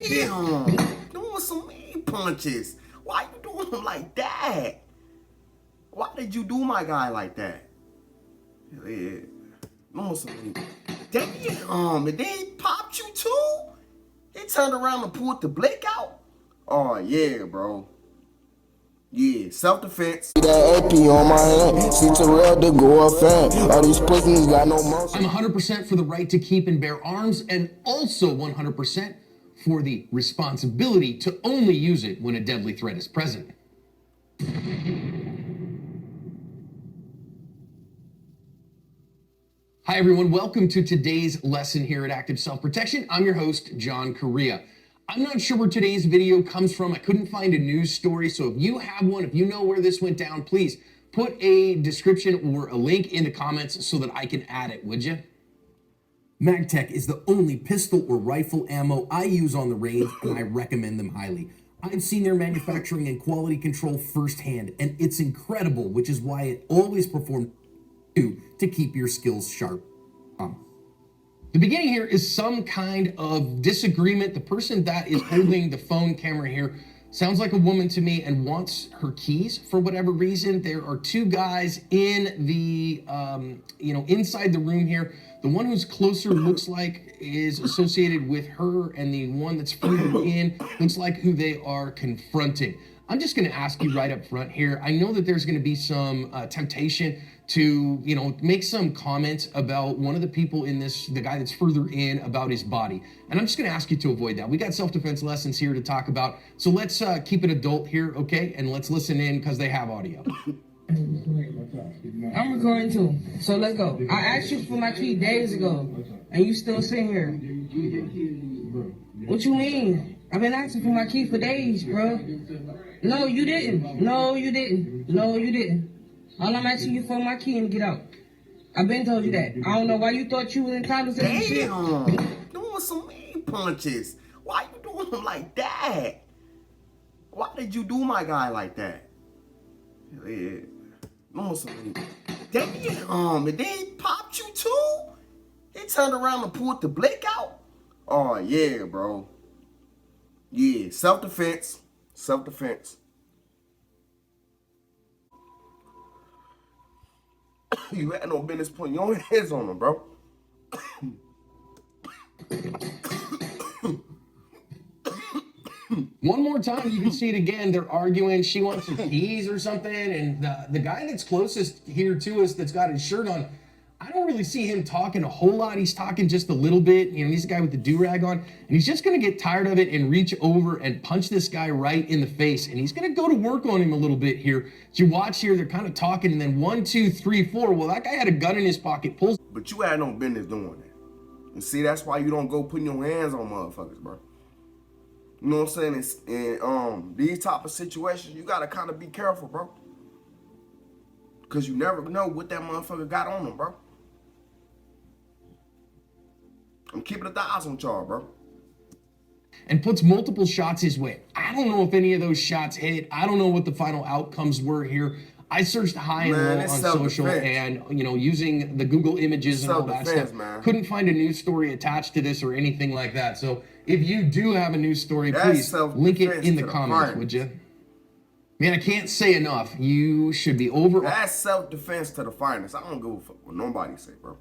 Damn, doing some mean punches. Why you doing him like that? Why did you do my guy like that? Yeah, doing some mean. Damn, and then he popped you too? He turned around and pulled the blick out? Oh, yeah, bro. Yeah, self-defense. That AP on my hand, see Terrell the go fan. All these pussies got no motion. I'm 100% for the right to keep and bear arms, and also 100% for the responsibility to only use it when a deadly threat is present. Hi everyone, welcome to today's lesson here at Active Self-Protection. I'm your host, John Correa. I'm not sure where today's video comes from. I couldn't find a news story, so if you have one, if you know where this went down, please put a description or a link in the comments so that I can add it, would you? MagTech is the only pistol or rifle ammo I use on the range, and I recommend them highly. I've seen their manufacturing and quality control firsthand, and it's incredible, which is why it always performs to keep your skills sharp. The beginning here is some kind of disagreement. The person that is holding the phone camera here sounds like a woman to me and wants her keys for whatever reason. There are two guys in the, inside the room here. The one who's closer looks like is associated with her, and the one that's further in looks like who they are confronting. I'm just going to ask you right up front here. I know that there's going to be some temptation to, make some comments about one of the people in this, the guy that's further in, about his body. And I'm just going to ask you to avoid that. We got self-defense lessons here to talk about. So let's keep it adult here, okay? And let's listen in because they have audio. I'm recording too, so let's go. I asked you for my key days ago, and you still sitting here. What you mean? I've been asking for my key for days, bro. No, you didn't. No, you didn't. No, you didn't. All I'm asking you for my key and get out. I've been told you that. I don't know why you thought you was entitled to that shit. Damn, doing some mean punches. Why you doing him like that? Why did you do my guy like that? Yeah, doing some mean. Damn, and then he popped you too? He turned around and pulled the blick out? Oh, yeah, bro. Yeah, self-defense. Self-defense. You had no business putting your hands on him, bro. One more time, you can see it again. They're arguing. She wants some keys or something. And the guy that's closest here to us that's got his shirt on, I don't really see him talking a whole lot. He's talking just a little bit. He's the guy with the do-rag on. And he's just going to get tired of it and reach over and punch this guy right in the face. And he's going to go to work on him a little bit here. As you watch here, they're kind of talking. And then 1, 2, 3, 4. Well, that guy had a gun in his pocket. Pulls. But you had no business doing that. And see, that's why you don't go putting your hands on motherfuckers, bro. You know what I'm saying? In these type of situations, you gotta kind of be careful, bro. Cause you never know what that motherfucker got on him, bro. I'm keeping 1,000 with y'all, bro. And puts multiple shots his way. I don't know if any of those shots hit. I don't know what the final outcomes were here. I searched high and low on social and, using the Google images and all that stuff. Man. Couldn't find a news story attached to this or anything like that. So if you do have a news story, please link it in the comments, would you? Man, I can't say enough. You should be over. That's self-defense to the finest. I don't give a fuck what nobody say, bro.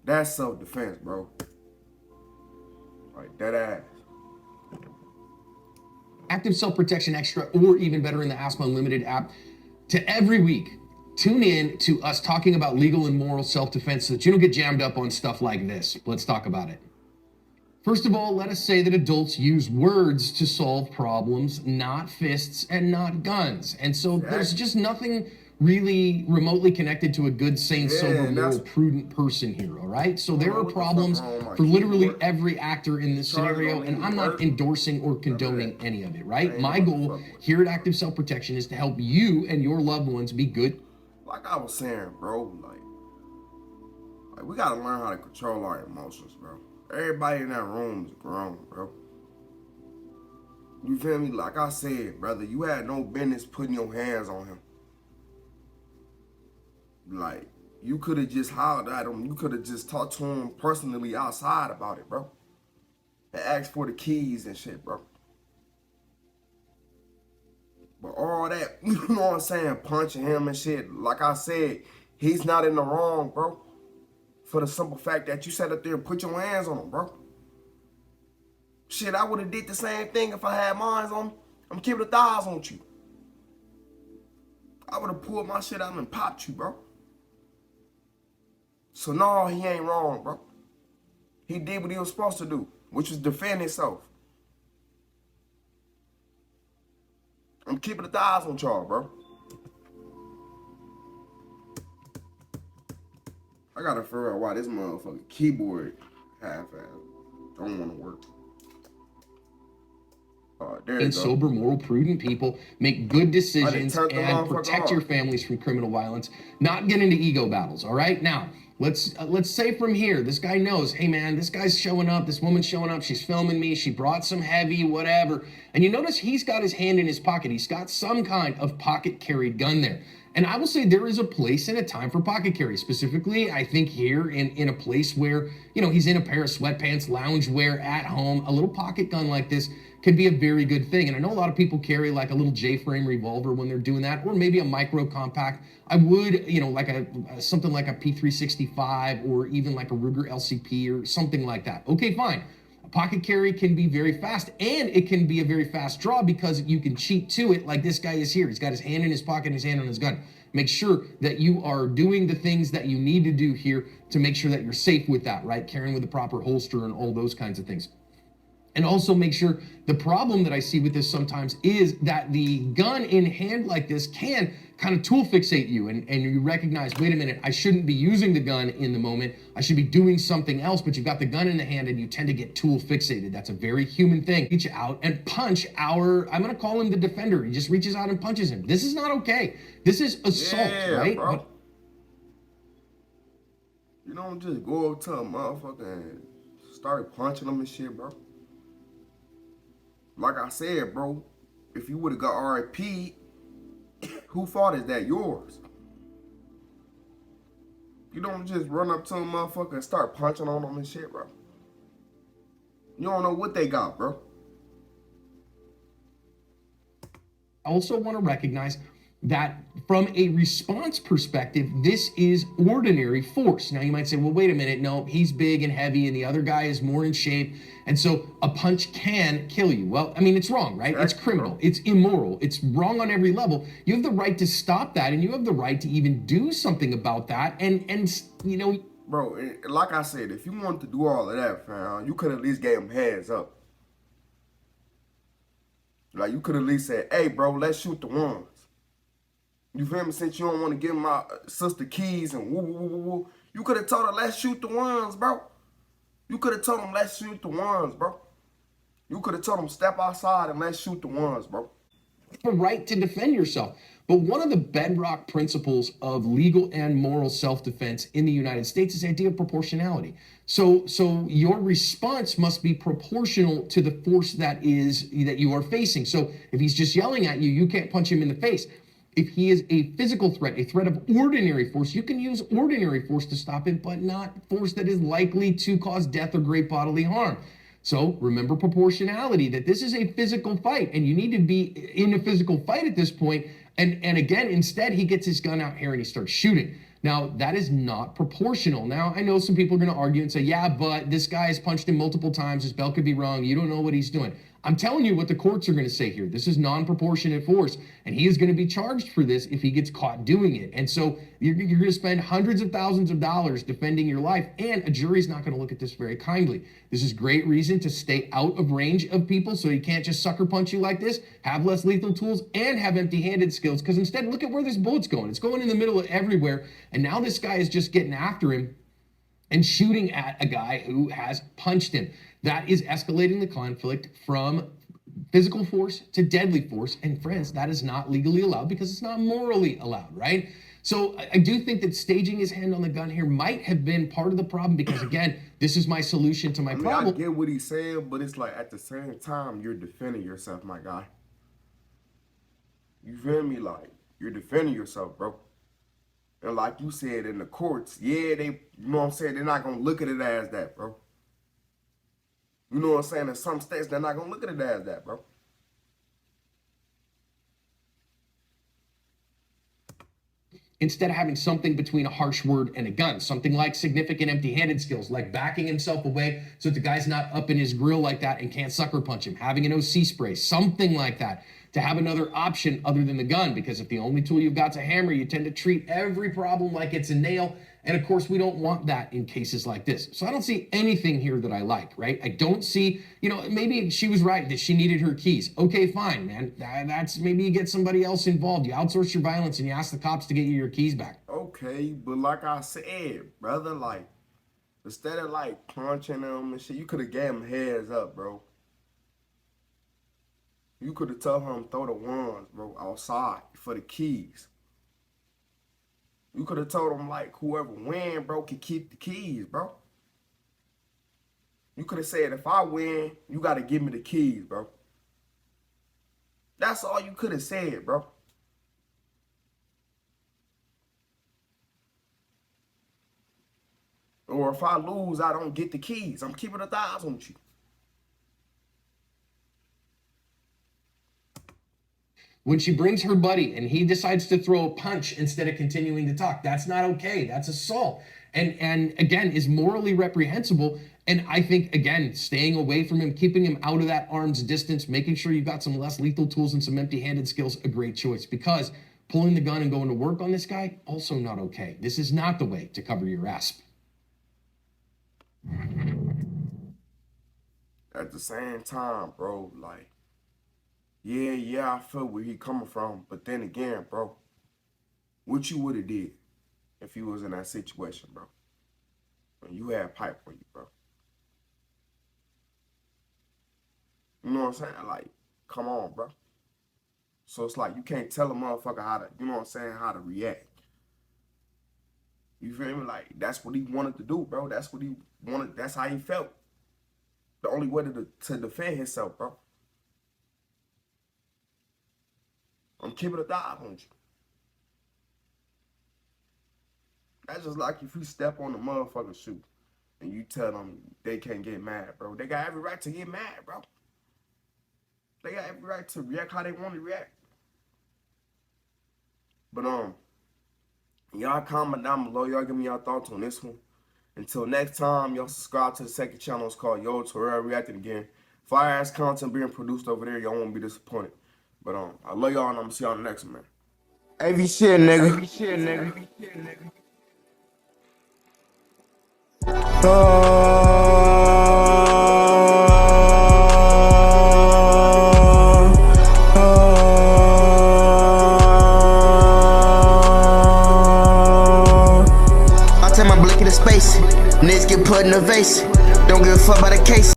That's self-defense, bro. Like, that ass. Active Self-Protection Extra, or even better in the Asthma Unlimited app, to every week tune in to us talking about legal and moral self-defense so that you don't get jammed up on stuff like this. Let's talk about it. First of all, let us say that adults use words to solve problems, not fists and not guns. And so there's just nothing really remotely connected to a good, sane, sober, moral, prudent person here, all right? So there are problems for literally every actor in this scenario, and I'm not endorsing or condoning any of it, right? My goal here at Active Self-Protection is to help you and your loved ones be good. Like I was saying, bro, like we gotta learn how to control our emotions, bro. Everybody in that room is grown, bro. You feel me? Like I said, brother, you had no business putting your hands on him. Like, you could have just hollered at him. You could have just talked to him personally outside about it, bro. and asked for the keys and shit, bro. But all that, you know what I'm saying, punching him and shit, like I said, he's not in the wrong, bro. For the simple fact that you sat up there and put your hands on him, bro. Shit, I would have did the same thing if I had mines on him. I'm keeping the thighs on you. I would have pulled my shit out and popped you, bro. So no, he ain't wrong, bro. He did what he was supposed to do, which was defend himself. I'm keeping the thighs on y'all, bro. I gotta figure out why this motherfucking keyboard half-ass don't want to work. There you And go. sober, moral, prudent people make good decisions turned the and motherfucker protect off. your families from criminal violence. Not get into ego battles. All right. Now let's say from here, this guy knows. Hey man, this guy's showing up. This woman's showing up. She's filming me. She brought some heavy, whatever. And you notice he's got his hand in his pocket. He's got some kind of pocket carried gun there. And I will say there is a place and a time for pocket carry. Specifically, I think here in a place where, you know, he's in a pair of sweatpants, loungewear at home, a little pocket gun like this could be a very good thing. And I know a lot of people carry like a little J-frame revolver when they're doing that, or maybe a micro compact. I would, you know, like something like a P365 or even like a Ruger LCP or something like that. Okay, fine. A pocket carry can be very fast, and it can be a very fast draw because you can cheat to it like this guy is here. He's got his hand in his pocket and his hand on his gun. Make sure that you are doing the things that you need to do here to make sure that you're safe with that, right? Carrying with the proper holster and all those kinds of things. And also make sure, the problem that I see with this sometimes is that the gun in hand like this can kind of tool fixate you, and you recognize, wait a minute, I shouldn't be using the gun in the moment. I should be doing something else, but you've got the gun in the hand and you tend to get tool fixated. That's a very human thing. Reach out and punch I'm gonna call him the defender. He just reaches out and punches him. This is not okay. This is assault, right? Bro. But you don't just go up to a motherfucker and start punching him and shit, bro. Like I said, bro, if you would have got RIP, who fault is that? Yours. You don't just run up to a motherfucker and start punching on them and shit, bro. You don't know what they got, bro. I also want to recognize that from a response perspective, this is ordinary force. Now you might say, well, wait a minute, no, he's big and heavy and the other guy is more in shape, and so a punch can kill you. Well, I mean, it's wrong, right? It's criminal, it's immoral, it's wrong on every level. You have the right to stop that, and you have the right to even do something about that, and you know. Bro, like I said, if you wanted to do all of that, fam, you could at least gave him heads up. Like, you could at least say, hey, bro, let's shoot the ones. You feel me? Since you don't want to give my sister keys and woo, woo, woo, woo, you could have told her, let's shoot the ones, bro. You could have told him, let's shoot the ones, bro. You could have told him, step outside and let's shoot the ones, bro. The right to defend yourself. But one of the bedrock principles of legal and moral self-defense in the United States is the idea of proportionality. So your response must be proportional to the force that you are facing. So if he's just yelling at you, you can't punch him in the face. If he is a physical threat, a threat of ordinary force, you can use ordinary force to stop him, but not force that is likely to cause death or great bodily harm. So remember proportionality, that this is a physical fight, and you need to be in a physical fight at this point. And again, instead, he gets his gun out here and he starts shooting. Now, that is not proportional. Now, I know some people are going to argue and say, yeah, but this guy has punched him multiple times. His belt could be wrong. You don't know what he's doing. I'm telling you what the courts are going to say here. This is non-proportionate force, and he is going to be charged for this if he gets caught doing it. And so you're going to spend hundreds of thousands of dollars defending your life, and a jury's not going to look at this very kindly. This is great reason to stay out of range of people so you can't just sucker punch you like this, have less lethal tools, and have empty-handed skills, because instead, look at where this bullet's going. It's going in the middle of everywhere, and now this guy is just getting after him and shooting at a guy who has punched him. That is escalating the conflict from physical force to deadly force. And friends, that is not legally allowed because it's not morally allowed, right? So I do think that staging his hand on the gun here might have been part of the problem because, again, this is my solution to my problem. I get what he's saying, but it's like at the same time, you're defending yourself, my guy. You feel me? Like, you're defending yourself, bro. And like you said, in the courts, yeah, you know what I'm saying? They're not going to look at it as that, bro. You know what I'm saying? In some states, they're not gonna look at it as that, bro. Instead of having something between a harsh word and a gun, something like significant empty-handed skills, like backing himself away so that the guy's not up in his grill like that and can't sucker punch him, having an OC spray, something like that, to have another option other than the gun, because if the only tool you've got to hammer, you tend to treat every problem like it's a nail. And of course, we don't want that in cases like this. So I don't see anything here that I like, right? I don't see, maybe she was right that she needed her keys. Okay, fine, man. That's maybe you get somebody else involved. You outsource your violence and you ask the cops to get you your keys back. Okay, but like I said, brother, like, instead of like punching them and shit, you could have gave him heads up, bro. You could have told him throw the ones, bro, outside for the keys. You could have told him, like, whoever win, bro, can keep the keys, bro. You could have said, if I win, you got to give me the keys, bro. That's all you could have said, bro. Or if I lose, I don't get the keys. I'm keeping 1,000 with you. When she brings her buddy and he decides to throw a punch instead of continuing to talk, that's not okay. That's assault. And again, is morally reprehensible. And I think, again, staying away from him, keeping him out of that arm's distance, making sure you've got some less lethal tools and some empty-handed skills, a great choice. Because pulling the gun and going to work on this guy, also not okay. This is not the way to cover your ass. At the same time, bro, like, yeah, I feel where he coming from. But then again, bro, what you would have did if you was in that situation, bro? When you had pipe on you, bro. You know what I'm saying? Like, come on, bro. So it's like you can't tell a motherfucker how to, you know what I'm saying, how to react. You feel me? Like, that's what he wanted to do, bro. That's what he wanted. That's how he felt. The only way to defend himself, bro. I'm keeping 1,000 on you. That's just like if you step on the motherfucker's shoe and you tell them they can't get mad, bro. They got every right to get mad, bro. They got every right to react how they want to react. But y'all comment down below. Y'all give me your thoughts on this one. Until next time, y'all subscribe to the second channel. It's called Terrell Reacting Again. Fire ass content being produced over there. Y'all won't be disappointed. But I love y'all and I'm gonna see y'all in the next one, man. AV shit, nigga. I take my blick into space. Niggas get put in a vase. Don't give a fuck about the case.